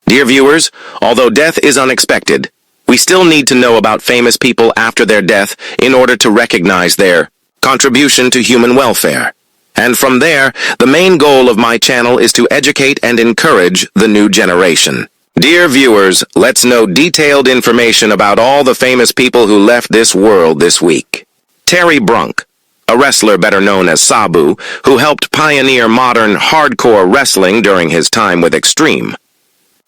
Dear viewers, although death is unexpected, we still need to know about famous people after their death in order to recognize their contribution to human welfare. And from there, the main goal of my channel is to educate and encourage the new generation. Dear viewers, let's know detailed information about all the famous people who left this world this week. Terry Brunk, a wrestler better known as Sabu, who helped pioneer modern hardcore wrestling during his time with Extreme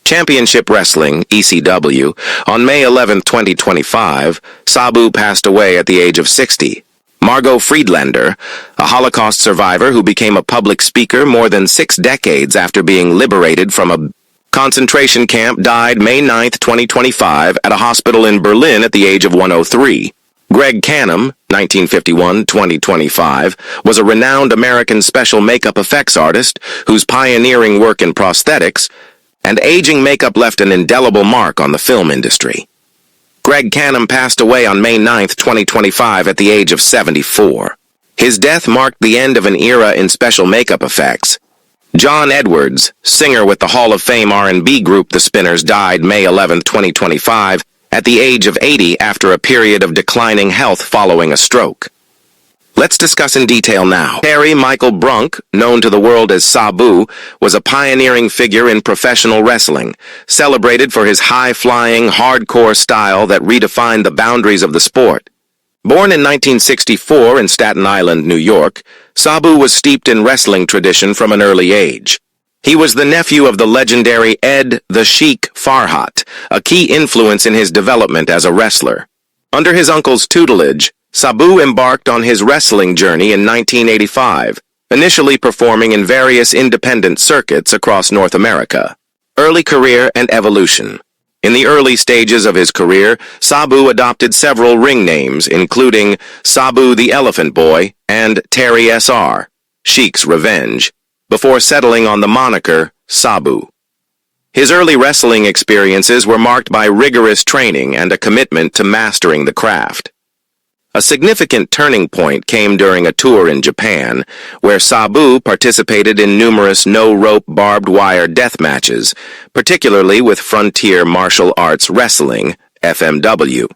Championship Wrestling, ECW. On May 11, 2025, Sabu passed away at the age of 60. Margot Friedländer, a Holocaust survivor who became a public speaker more than 6 decades after being liberated from a concentration camp, died May 9, 2025, at a hospital in Berlin at the age of 103. Greg Cannom, 1951-2025, was a renowned American special makeup effects artist whose pioneering work in prosthetics and aging makeup left an indelible mark on the film industry. Greg Cannom passed away on May 9, 2025 at the age of 74. His death marked the end of an era in special makeup effects. John Edwards, singer with the Hall of Fame R&B group The Spinners, died May 11, 2025 at the age of 80 after a period of declining health following a stroke. Let's discuss in detail now. Terry Michael Brunk, known to the world as Sabu, was a pioneering figure in professional wrestling, celebrated for his high-flying, hardcore style that redefined the boundaries of the sport. Born in 1964 in Staten Island, New York, Sabu was steeped in wrestling tradition from an early age. He was the nephew of the legendary Ed the Sheik Farhat, a key influence in his development as a wrestler. Under his uncle's tutelage, Sabu embarked on his wrestling journey in 1985, initially performing in various independent circuits across North America. Early career and evolution. In the early stages of his career, Sabu adopted several ring names, including Sabu the Elephant Boy and Terry S.R., Sheik's Revenge, before settling on the moniker Sabu. His early wrestling experiences were marked by rigorous training and a commitment to mastering the craft. A significant turning point came during a tour in Japan, where Sabu participated in numerous no-rope barbed wire death matches, particularly with Frontier Martial Arts Wrestling, FMW.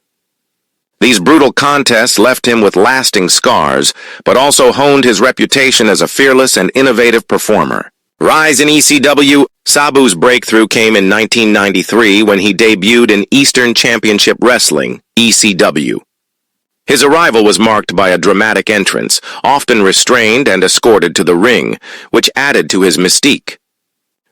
These brutal contests left him with lasting scars, but also honed his reputation as a fearless and innovative performer. Rise in ECW. Sabu's breakthrough came in 1993 when he debuted in Eastern Championship Wrestling, ECW. His arrival was marked by a dramatic entrance, often restrained and escorted to the ring, which added to his mystique.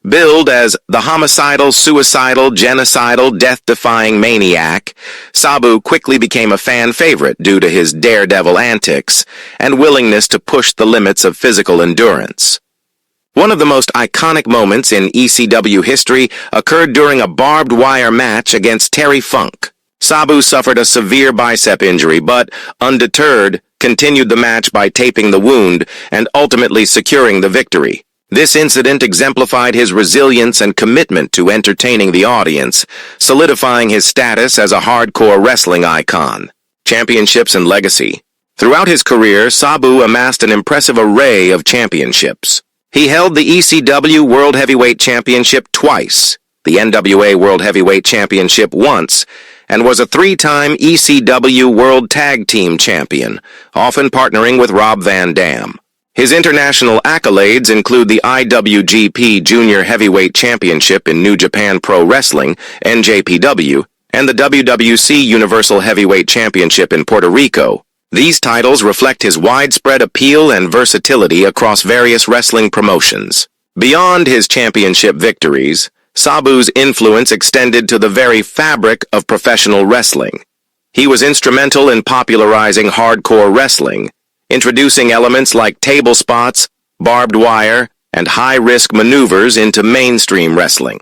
Billed as the homicidal, suicidal, genocidal, death-defying maniac, Sabu quickly became a fan favorite due to his daredevil antics and willingness to push the limits of physical endurance. One of the most iconic moments in ECW history occurred during a barbed wire match against Terry Funk. Sabu suffered a severe bicep injury, but, undeterred, continued the match by taping the wound and ultimately securing the victory. This incident exemplified his resilience and commitment to entertaining the audience, solidifying his status as a hardcore wrestling icon. Championships and legacy. Throughout his career, Sabu amassed an impressive array of championships. He held the ECW World Heavyweight Championship twice, the NWA World Heavyweight Championship once, and was a 3-time ECW World Tag Team Champion, often partnering with Rob Van Dam. His international accolades include the IWGP Junior Heavyweight Championship in New Japan Pro Wrestling, NJPW, and the WWC Universal Heavyweight Championship in Puerto Rico. These titles reflect his widespread appeal and versatility across various wrestling promotions. Beyond his championship victories, Sabu's influence extended to the very fabric of professional wrestling. He was instrumental in popularizing hardcore wrestling, introducing elements like table spots, barbed wire, and high-risk maneuvers into mainstream wrestling.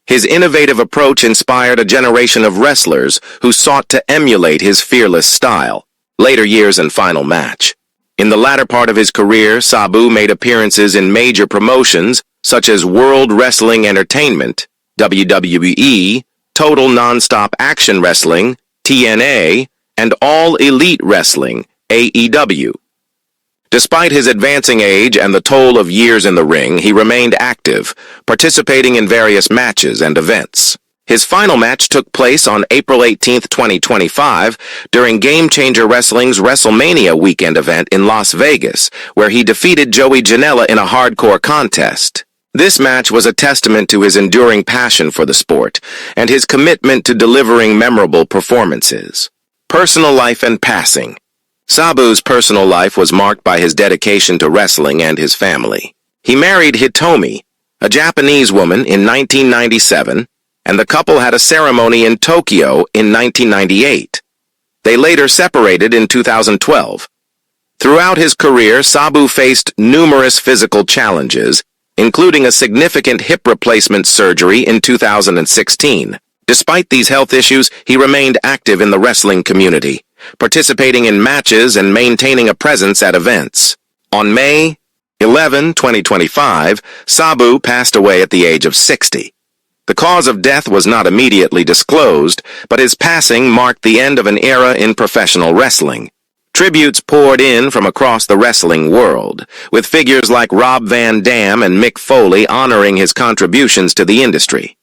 His innovative approach inspired a generation of wrestlers who sought to emulate his fearless style. Later years and final match. In the latter part of his career, Sabu made appearances in major promotions such as World Wrestling Entertainment, WWE, Total Nonstop Action Wrestling, TNA, and All Elite Wrestling, AEW. Despite his advancing age and the toll of years in the ring, he remained active, participating in various matches and events. His final match took place on April 18, 2025, during Game Changer Wrestling's WrestleMania weekend event in Las Vegas, where he defeated Joey Janela in a hardcore contest. This match was a testament to his enduring passion for the sport and his commitment to delivering memorable performances. Personal life and passing. Sabu's personal life was marked by his dedication to wrestling and his family. He married Hitomi, a Japanese woman, in 1997, and the couple had a ceremony in Tokyo in 1998. They later separated in 2012. Throughout his career, Sabu faced numerous physical challenges, including a significant hip replacement surgery in 2016. Despite these health issues, he remained active in the wrestling community, participating in matches and maintaining a presence at events. On May 11, 2025, Sabu passed away at the age of 60. The cause of death was not immediately disclosed, but his passing marked the end of an era in professional wrestling. Tributes poured in from across the wrestling world, with figures like Rob Van Dam and Mick Foley honoring his contributions to the industry.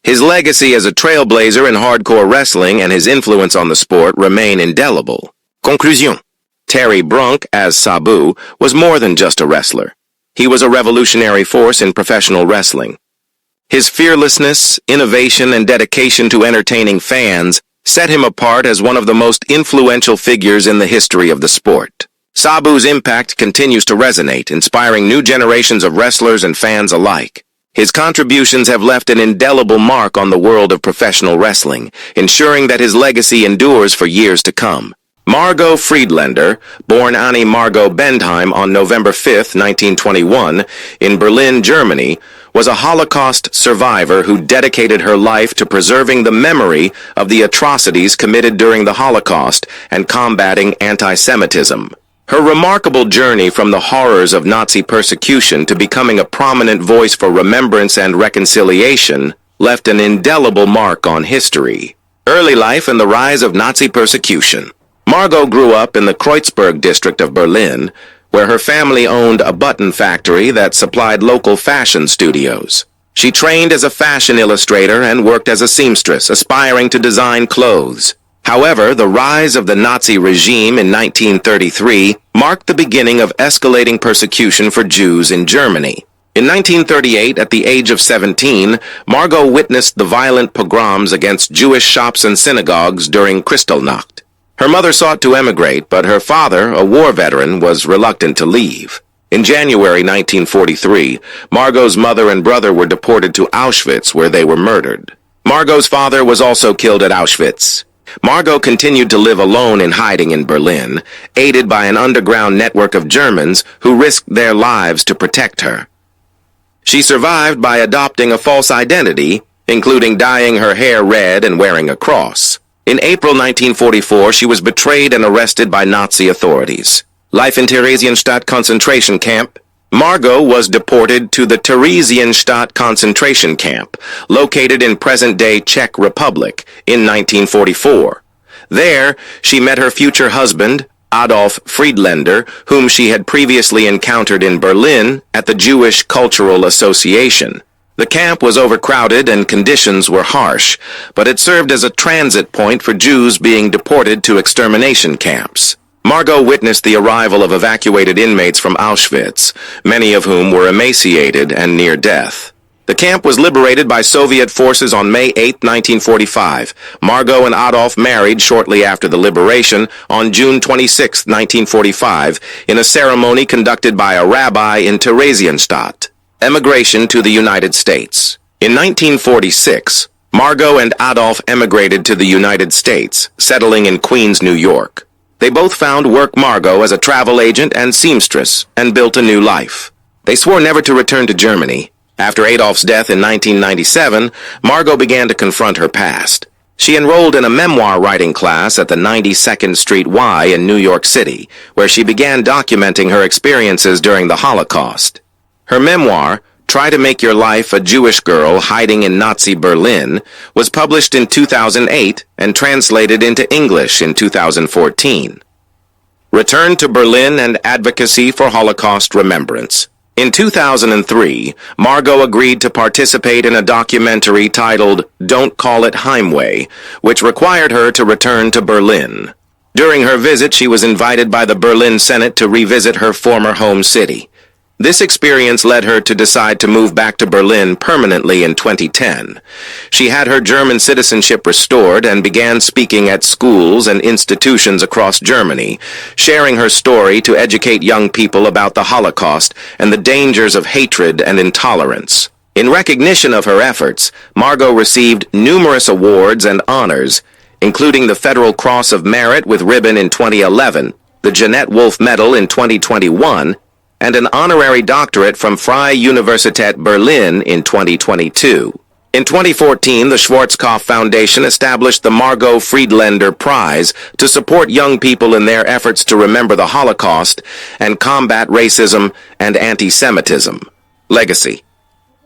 His legacy as a trailblazer in hardcore wrestling and his influence on the sport remain indelible. Conclusion. Terry Brunk, as Sabu, was more than just a wrestler. He was a revolutionary force in professional wrestling. His fearlessness, innovation, and dedication to entertaining fans set him apart as one of the most influential figures in the history of the sport. Sabu's impact continues to resonate, inspiring new generations of wrestlers and fans alike. His contributions have left an indelible mark on the world of professional wrestling, ensuring that his legacy endures for years to come. Margot Friedländer, born Annie Margot Bendheim on November 5, 1921, in Berlin, Germany, was a Holocaust survivor who dedicated her life to preserving the memory of the atrocities committed during the Holocaust and combating anti-Semitism. Her remarkable journey from the horrors of Nazi persecution to becoming a prominent voice for remembrance and reconciliation left an indelible mark on history. Early life and the rise of Nazi persecution. Margot grew up in the Kreuzberg district of Berlin, where her family owned a button factory that supplied local fashion studios. She trained as a fashion illustrator and worked as a seamstress, aspiring to design clothes. However, the rise of the Nazi regime in 1933 marked the beginning of escalating persecution for Jews in Germany. In 1938, at the age of 17, Margot witnessed the violent pogroms against Jewish shops and synagogues during Kristallnacht. Her mother sought to emigrate, but her father, a war veteran, was reluctant to leave. In January 1943, Margot's mother and brother were deported to Auschwitz, where they were murdered. Margot's father was also killed at Auschwitz. Margot continued to live alone in hiding in Berlin, aided by an underground network of Germans who risked their lives to protect her. She survived by adopting a false identity, including dyeing her hair red and wearing a cross. In April 1944, she was betrayed and arrested by Nazi authorities. Life in Theresienstadt concentration camp. Margot was deported to the Theresienstadt concentration camp, located in present-day Czech Republic, in 1944. There, she met her future husband, Adolf Friedländer, whom she had previously encountered in Berlin at the Jewish Cultural Association. The camp was overcrowded and conditions were harsh, but it served as a transit point for Jews being deported to extermination camps. Margot witnessed the arrival of evacuated inmates from Auschwitz, many of whom were emaciated and near death. The camp was liberated by Soviet forces on May 8, 1945. Margot and Adolf married shortly after the liberation on June 26, 1945, in a ceremony conducted by a rabbi in Theresienstadt. Emigration to the United States. In 1946, Margot and Adolf emigrated to the United States, settling in Queens, New York. They both found work Margot as a travel agent and seamstress and built a new life. They swore never to return to Germany. After Adolf's death in 1997, Margot began to confront her past. She enrolled in a memoir writing class at the 92nd Street Y in New York City, where she began documenting her experiences during the Holocaust. Her memoir, Try to Make Your Life a Jewish Girl Hiding in Nazi Berlin, was published in 2008 and translated into English in 2014. Return to Berlin and advocacy for Holocaust remembrance. In 2003, Margot agreed to participate in a documentary titled Don't Call It Heimweh, which required her to return to Berlin. During her visit, she was invited by the Berlin Senate to revisit her former home city. This experience led her to decide to move back to Berlin permanently in 2010. She had her German citizenship restored and began speaking at schools and institutions across Germany, sharing her story to educate young people about the Holocaust and the dangers of hatred and intolerance. In recognition of her efforts, Margot received numerous awards and honors, including the Federal Cross of Merit with ribbon in 2011, the Jeanette Wolf Medal in 2021, and an honorary doctorate from Freie Universität Berlin in 2022. In 2014, the Schwarzkopf Foundation established the Margot Friedländer Prize to support young people in their efforts to remember the Holocaust and combat racism and anti-Semitism. Legacy.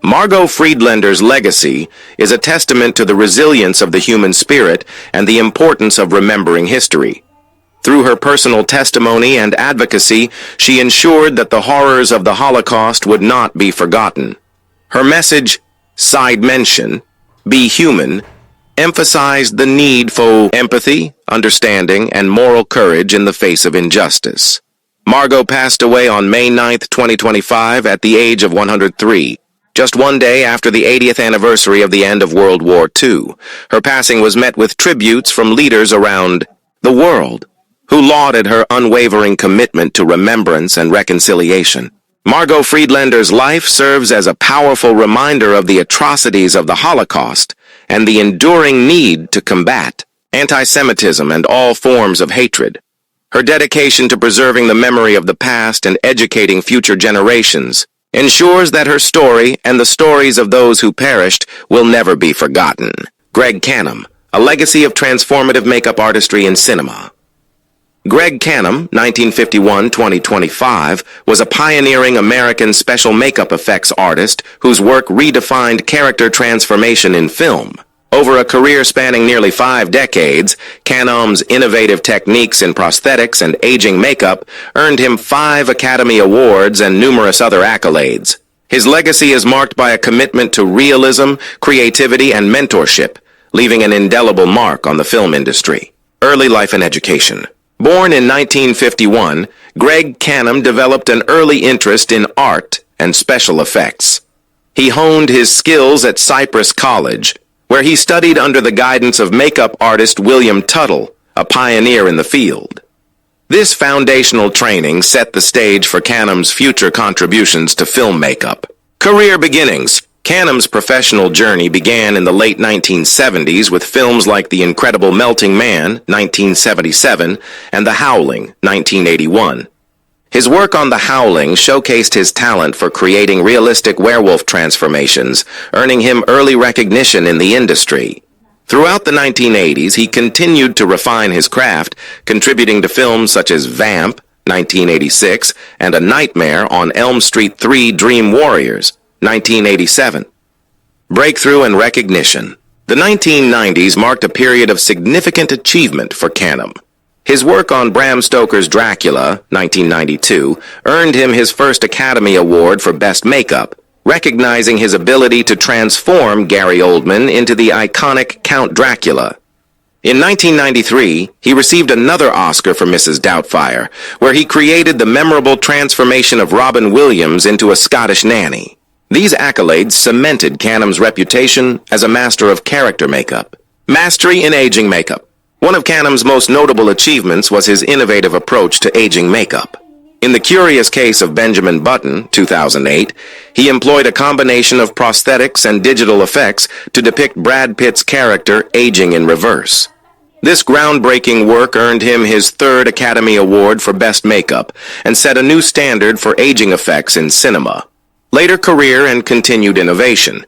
Margot Friedländer's legacy is a testament to the resilience of the human spirit and the importance of remembering history. Through her personal testimony and advocacy, she ensured that the horrors of the Holocaust would not be forgotten. Her message, side mention, be human, emphasized the need for empathy, understanding, and moral courage in the face of injustice. Margot passed away on May 9, 2025, at the age of 103. Just one day after the 80th anniversary of the end of World War II. Her passing was met with tributes from leaders around the world, who lauded her unwavering commitment to remembrance and reconciliation. Margot Friedländer's life serves as a powerful reminder of the atrocities of the Holocaust and the enduring need to combat anti-Semitism and all forms of hatred. Her dedication to preserving the memory of the past and educating future generations ensures that her story and the stories of those who perished will never be forgotten. Greg Cannom, a legacy of transformative makeup artistry in cinema. Greg Cannom, 1951-2025, was a pioneering American special makeup effects artist whose work redefined character transformation in film. Over a career spanning nearly 5 decades, Cannom's innovative techniques in prosthetics and aging makeup earned him 5 Academy Awards and numerous other accolades. His legacy is marked by a commitment to realism, creativity, and mentorship, leaving an indelible mark on the film industry. Early life and education. Born in 1951, Greg Cannom developed an early interest in art and special effects. He honed his skills at Cypress College, where he studied under the guidance of makeup artist William Tuttle, a pioneer in the field. This foundational training set the stage for Cannom's future contributions to film makeup. Career beginnings. Cannom's professional journey began in the late 1970s with films like The Incredible Melting Man, 1977, and The Howling, 1981. His work on The Howling showcased his talent for creating realistic werewolf transformations, earning him early recognition in the industry. Throughout the 1980s, he continued to refine his craft, contributing to films such as Vamp, 1986, and A Nightmare on Elm Street 3 Dream Warriors, 1987. Breakthrough and recognition. The 1990s marked a period of significant achievement for Cannom. His work on Bram Stoker's Dracula, 1992, earned him his first Academy Award for Best Makeup, recognizing his ability to transform Gary Oldman into the iconic Count Dracula. In 1993, he received another Oscar for Mrs. Doubtfire, where he created the memorable transformation of Robin Williams into a Scottish nanny. These accolades cemented Cannom's reputation as a master of character makeup. Mastery in aging makeup. One of Cannom's most notable achievements was his innovative approach to aging makeup. In The Curious Case of Benjamin Button, 2008, he employed a combination of prosthetics and digital effects to depict Brad Pitt's character aging in reverse. This groundbreaking work earned him his 3rd Academy Award for Best Makeup and set a new standard for aging effects in cinema. Later career and continued innovation.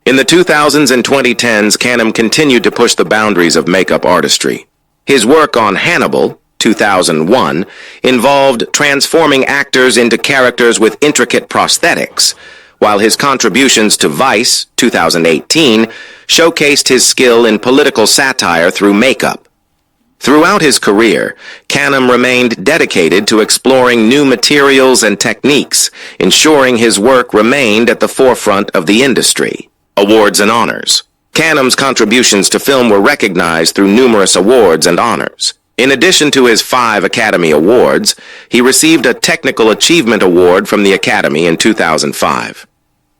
In the 2000s and 2010s, Cannom continued to push the boundaries of makeup artistry. His work on Hannibal, 2001, involved transforming actors into characters with intricate prosthetics, while his contributions to Vice, 2018, showcased his skill in political satire through makeup. Throughout his career, Cannom remained dedicated to exploring new materials and techniques, ensuring his work remained at the forefront of the industry. Awards and honors. Cannom's contributions to film were recognized through numerous awards and honors. In addition to his 5 Academy Awards, he received a Technical Achievement Award from the Academy in 2005.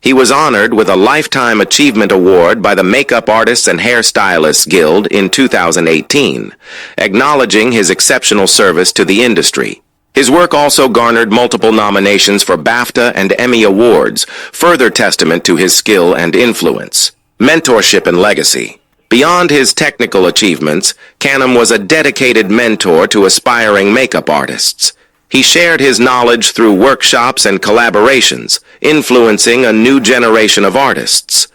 He was honored with a Lifetime Achievement Award by the Makeup Artists and Hairstylists Guild in 2018, acknowledging his exceptional service to the industry. His work also garnered multiple nominations for BAFTA and Emmy Awards, further testament to his skill and influence. Mentorship and legacy. Beyond his technical achievements, Cannom was a dedicated mentor to aspiring makeup artists. He shared his knowledge through workshops and collaborations, influencing a new generation of artists.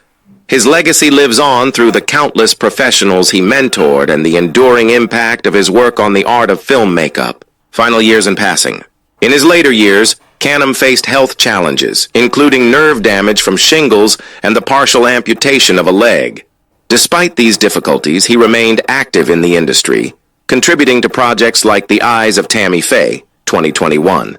His legacy lives on through the countless professionals he mentored and the enduring impact of his work on the art of film makeup. Final years in passing. In his later years, Cannom faced health challenges, including nerve damage from shingles and the partial amputation of a leg. Despite these difficulties, he remained active in the industry, contributing to projects like The Eyes of Tammy Faye, 2021.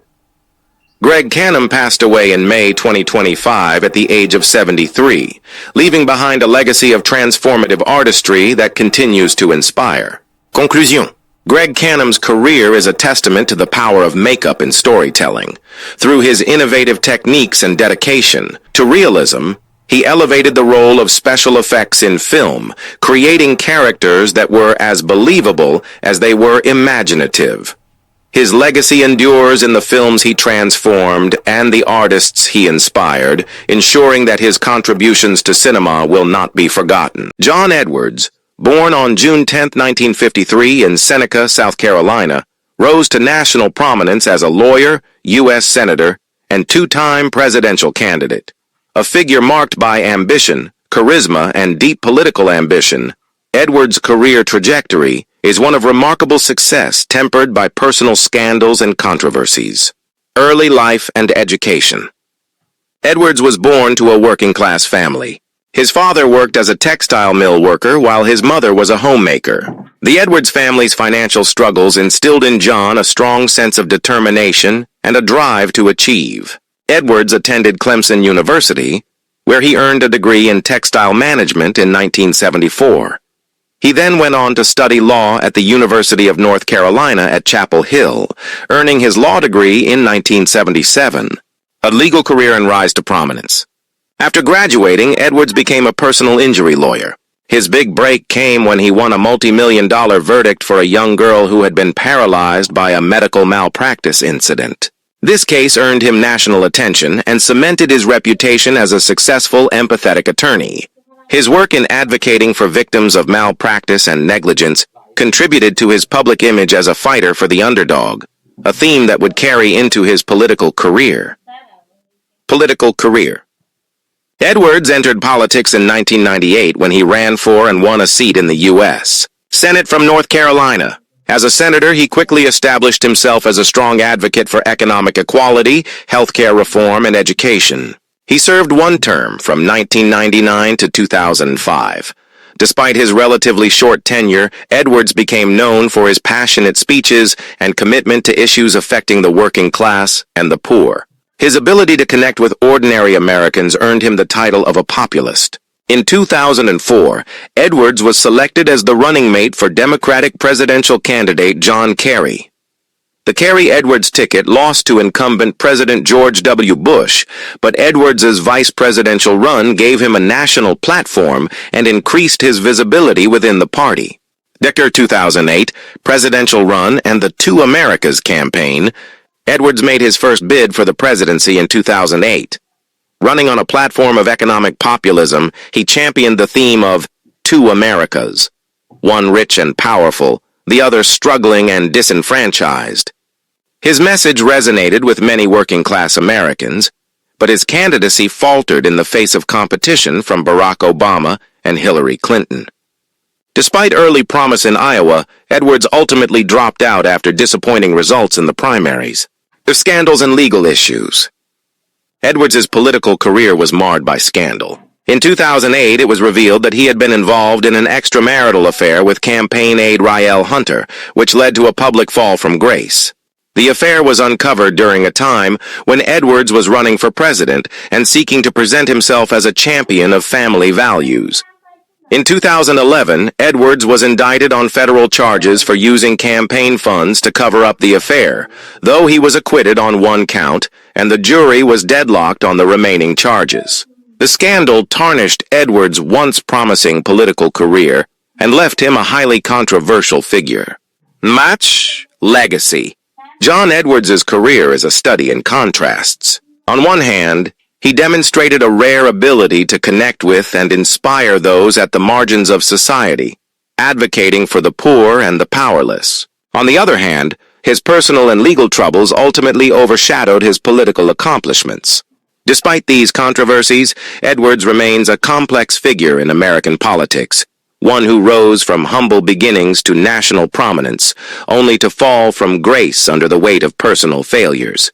Greg Cannom passed away in May 2025 at the age of 73, leaving behind a legacy of transformative artistry that continues to inspire. Conclusion. Greg Cannom's career is a testament to the power of makeup in storytelling. Through his innovative techniques and dedication to realism, he elevated the role of special effects in film, creating characters that were as believable as they were imaginative. His legacy endures in the films he transformed and the artists he inspired, ensuring that his contributions to cinema will not be forgotten. John Edwards, born on June 10, 1953 in Seneca, South Carolina, rose to national prominence as a lawyer, U.S. Senator, and 2-time presidential candidate. A figure marked by ambition, charisma, and deep political ambition, Edwards' career trajectory is one of remarkable success tempered by personal scandals and controversies. Early life and education. Edwards was born to a working-class family. His father worked as a textile mill worker while his mother was a homemaker. The Edwards family's financial struggles instilled in John a strong sense of determination and a drive to achieve. Edwards attended Clemson University, where he earned a degree in textile management in 1974. He then went on to study law at the University of North Carolina at Chapel Hill, earning his law degree in 1977, a legal career and rise to prominence. After graduating, Edwards became a personal injury lawyer. His big break came when he won a multi-million-dollar verdict for a young girl who had been paralyzed by a medical malpractice incident. This case earned him national attention and cemented his reputation as a successful, empathetic attorney. His work in advocating for victims of malpractice and negligence contributed to his public image as a fighter for the underdog, a theme that would carry into his political career. Edwards entered politics in 1998 when he ran for and won a seat in the U.S. Senate from North Carolina. As a senator, he quickly established himself as a strong advocate for economic equality, healthcare reform, and education. He served one term from 1999 to 2005. Despite his relatively short tenure, Edwards became known for his passionate speeches and commitment to issues affecting the working class and the poor. His ability to connect with ordinary Americans earned him the title of a populist. In 2004, Edwards was selected as the running mate for Democratic presidential candidate John Kerry. The Kerry-Edwards ticket lost to incumbent President George W. Bush, but Edwards's vice presidential run gave him a national platform and increased his visibility within the party. After 2008 presidential run and the Two Americas campaign, Edwards made his first bid for the presidency in 2008. Running on a platform of economic populism, he championed the theme of Two Americas, one rich and powerful, the other struggling and disenfranchised. His message resonated with many working-class Americans, but his candidacy faltered in the face of competition from Barack Obama and Hillary Clinton. Despite early promise in Iowa, Edwards ultimately dropped out after disappointing results in the primaries. The scandals and legal issues. Edwards's political career was marred by scandal. In 2008, it was revealed that he had been involved in an extramarital affair with campaign aide Rael Hunter, which led to a public fall from grace. The affair was uncovered during a time when Edwards was running for president and seeking to present himself as a champion of family values. In 2011, Edwards was indicted on federal charges for using campaign funds to cover up the affair, though he was acquitted on one count, and the jury was deadlocked on the remaining charges. The scandal tarnished Edwards' once promising political career and left him a highly controversial figure. Match legacy. John Edwards' career is a study in contrasts. On one hand, he demonstrated a rare ability to connect with and inspire those at the margins of society, advocating for the poor and the powerless. On the other hand, his personal and legal troubles ultimately overshadowed his political accomplishments. Despite these controversies, Edwards remains a complex figure in American politics, one who rose from humble beginnings to national prominence, only to fall from grace under the weight of personal failures.